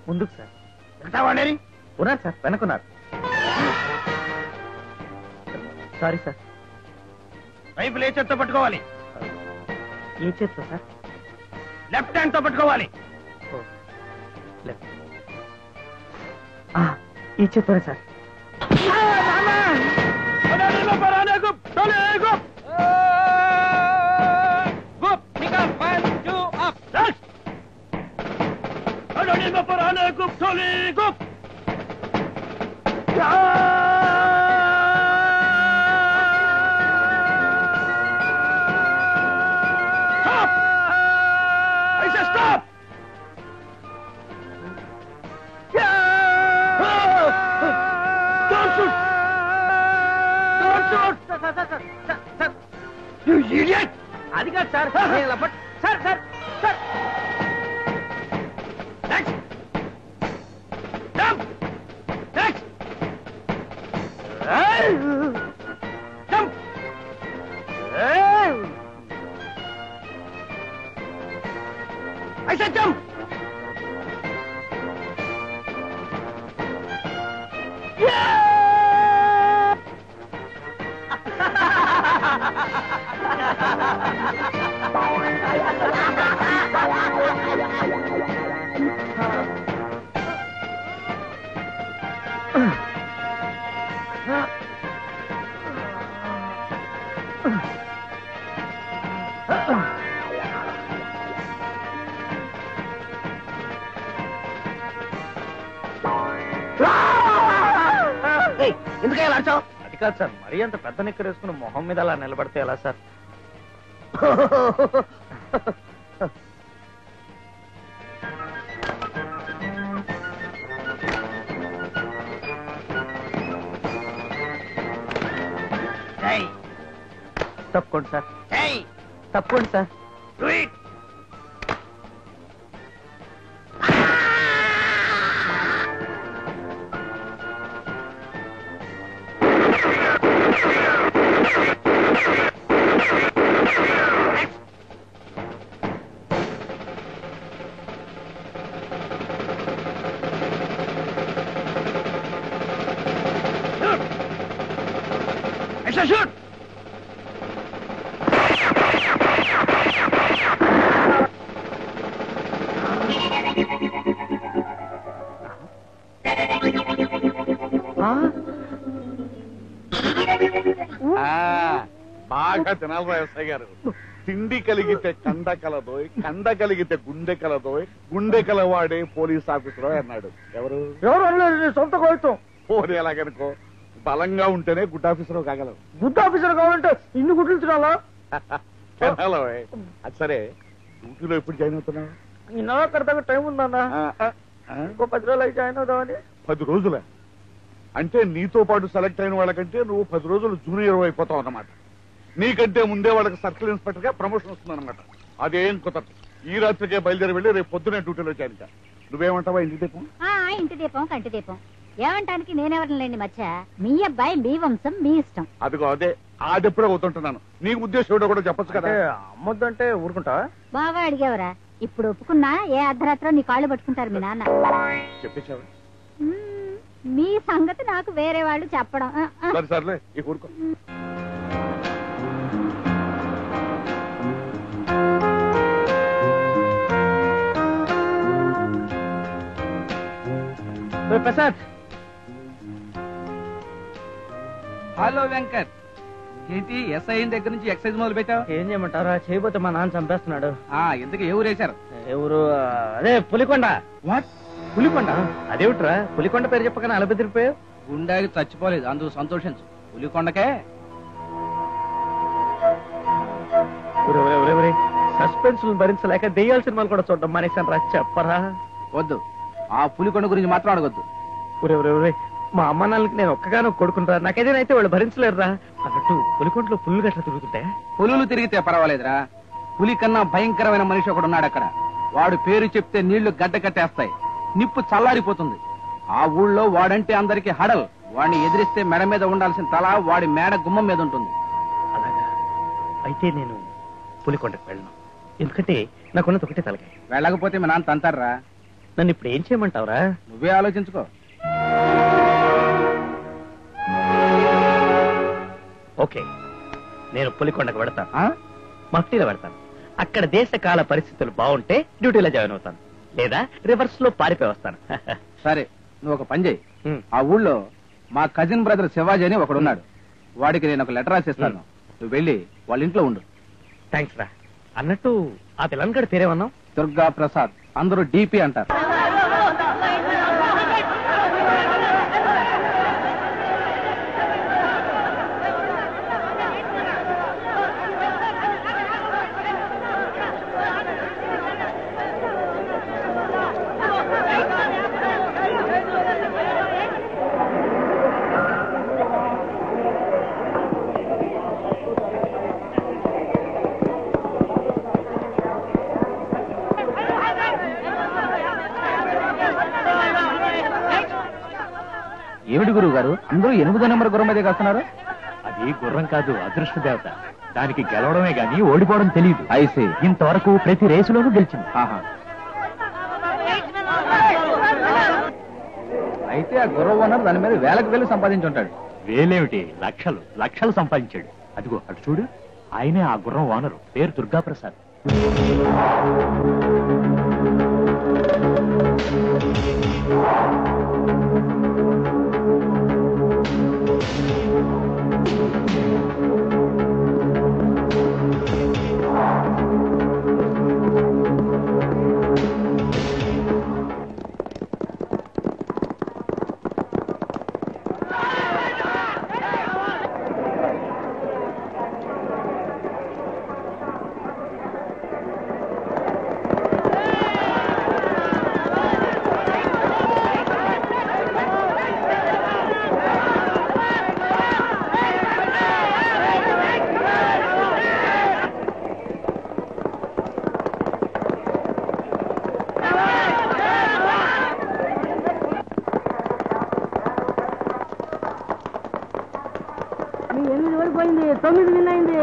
ముందుకు సార్. వెళ్తావాడేరి? ఉన్నారు సార్, వెనకున్నారు. Sorry sir. రైఫిల్ ఏ చేత్తో పట్టుకోవాలి? ఏ చేత్తో సార్? లెఫ్ట్ హ్యాండ్ తో పట్టుకోవాలి. లెఫ్ట్. ఈ చేత్తోనే సార్. అది కాదు సార్. సార్ సార్ సార్ ऐसा जंप. ఎందుకే అర్చం? అది కాదు సార్, మరీ అంత పెద్ద నిక్కర్ వేసుకుని మొహం మీద అలా నిలబడితే ఎలా సార్? తప్పకోండి సార్, తప్పకోండి సార్. ऐसा शूट. బాగా తినాలి ఎస్ఐ గారు. తిండి కలిగితే కండ కలదోయ్, కండ కలిగితే గుండె కలదోయ్, గుండె కలవాడే పోలీస్ ఆఫీసర్ అన్నాడు. ఎవరు సొంత కోరితం. పోనీ ఎలాగనుకో, బలంగా ఉంటేనే గుడ్ ఆఫీసర్ కాగలవు. గుడ్ ఆఫీసర్ కావాలంటే ఇన్ని గుడ్లు తినాలా? తినాలి. అది సరే, డ్యూటీలో ఎప్పుడు జాయిన్ అవుతున్నావు? నెలకడతాగా టైం ఉందన్నా. ఇంకో 10 రోజులు అయితే జాయిన్ అవుతామని. 10 రోజులే అంటే నీతో పాటు సెలెక్ట్ అయిన వాళ్ళకంటే నువ్వు 10 రోజులు జూనియర్ అయిపోతావు అన్నమాట. నీకంటే ముందే వాళ్ళకి సర్కిల్ ఇన్స్పెక్టర్ గా ప్రమోషన్ వస్తుంది అనమాట. అదేం కుదరదు. ఈ రాత్రికే బయలుదేరి వెళ్ళి రేపు పొద్దునే డ్యూటీలో చేరిక. నువ్వేమంటావా? ఇంటి దీపం ఇంటి దీపం కంటి దీపం ఏమంటానికి నేనెవరిని లేండి మచ్చా. మీ అబ్బాయి మీ వంశం మీ ఇష్టం. అదిగో అదే ఆడెప్పుడే అవుతుంటున్నాను. నీ ఉద్దేశం ఏడో కూడా చెప్పొచ్చు కదా. అమ్మొద్దంటే ఊరుకుంటావా? బాగా అడిగేవరా. ఇప్పుడు ఒప్పుకున్నా ఏ అర్ధరాత్రో నీ కాళ్ళు పట్టుకుంటారు మీ నాన్న. చెప్పేశావా? మీ సంగతి నాకు వేరే వాళ్ళు చెప్పడం. సరే సర్లే, ఈ ఊరుకో. ప్రసాద్. హలో వెంకట్, ఏంటి ఎస్ఐ దగ్గర నుంచి ఎక్సైజ్ మొదలు పెట్టావు? ఏం చేయమంటారా, చేయబోతే మా నాన్న చంపేస్తున్నాడు. ఎందుకు ఎవరు వేశారు? ఎవరు? అదే పులికొండ. వాట్? పులికొండ? అదేమిట్రా పులికొండ పేరు చెప్పగానే అలా బెదిరిపోయావు? గుండాకి చచ్చిపోలేదు, అందుకు సంతోషించు. పులికొండకే సస్పెన్స్ భరించలేక దెయ్యాల సినిమాలు కూడా చూడడం మానేశాను రా. చెప్పరా? వద్దు, ఆ పులికొండ గురించి మాత్రం అడగొద్దు. మా అమ్మ నాన్నకి నేను ఒక్కగానో కొడుకుంటారా, నాకేదైతే వాళ్ళు భరించలేరురా. అన్నట్టు పులికొండలో పుల్లు గట్ల తిరుగుతుంటే? పులులు తిరిగితే పర్వాలేదురా, పులి కన్నా భయంకరమైన మనిషి ఒకడు ఉన్నాడు అక్కడ. వాడు పేరు చెప్తే నీళ్లు గడ్డ కట్టేస్తాయి, నిప్పు చల్లారిపోతుంది. ఆ ఊళ్ళో వాడంటే అందరికి హడల్. వాడిని ఎదిరిస్తే మెడ మీద ఉండాల్సిన తల వాడి మేడ గుమ్మం మీద ఉంటుంది. అలాగా అయితే నేను పులికొండకు వెళ్ళను, ఎందుకంటే నాకున్నది ఒకటే తలకాయ. వెళ్ళకపోతే మీ నాన్న తంతారా? నన్ను ఇప్పుడు ఏం చేయమంటావురా? నువ్వే ఆలోచించుకో. ఓకే, నేను పులికొండకు పెడతాను, ఆ? మఫ్టీలో పెడతాను. అక్కడ దేశకాల పరిస్థితులు బాగుంటే డ్యూటీలో జాయిన్ అవుతాను, లేదా రివర్స్ లో పారిపోయి వస్తాను. సరే, నువ్వు ఒక పని చేయి. ఆ ఊళ్ళో మా కజిన్ బ్రదర్ శివాజీ అని ఒకడున్నాడు. వాడికి నేను ఒక లెటర్ రాసిస్తాను. నువ్వు వెళ్ళి వాళ్ళ ఇంట్లో ఉండు. థ్యాంక్స్ రా. అన్నట్టు ఆ పిల్లన్ గడి పేరేమన్నావు? దుర్గా ప్రసాద్, అందరూ డిపి అంటారు. ఏమిటి గురువు గారు, అందరూ 8వ నెంబర్ గుర్రం మీదే వస్తున్నారు? అది గుర్రం కాదు, అదృష్ట దేవత. దానికి గెలవడమే గాని ఓడిపోవడం తెలియదు. ఐసీ. ఇంతవరకు ప్రతి రేసులోనూ గెలిచింది. ఆహా. అయితే ఆ గుర్రం ఓనర్ దాని మీద వేలకు వేలు సంపాదించుంటాడు. వేలేమిటి, లక్షలు లక్షలు సంపాదించాడు. అదిగో అటు చూడు, ఆయనే ఆ గుర్రం ఓనరు. పేరు దుర్గా ప్రసాద్. ఓడిపోయింది, 9 విన్ అయింది.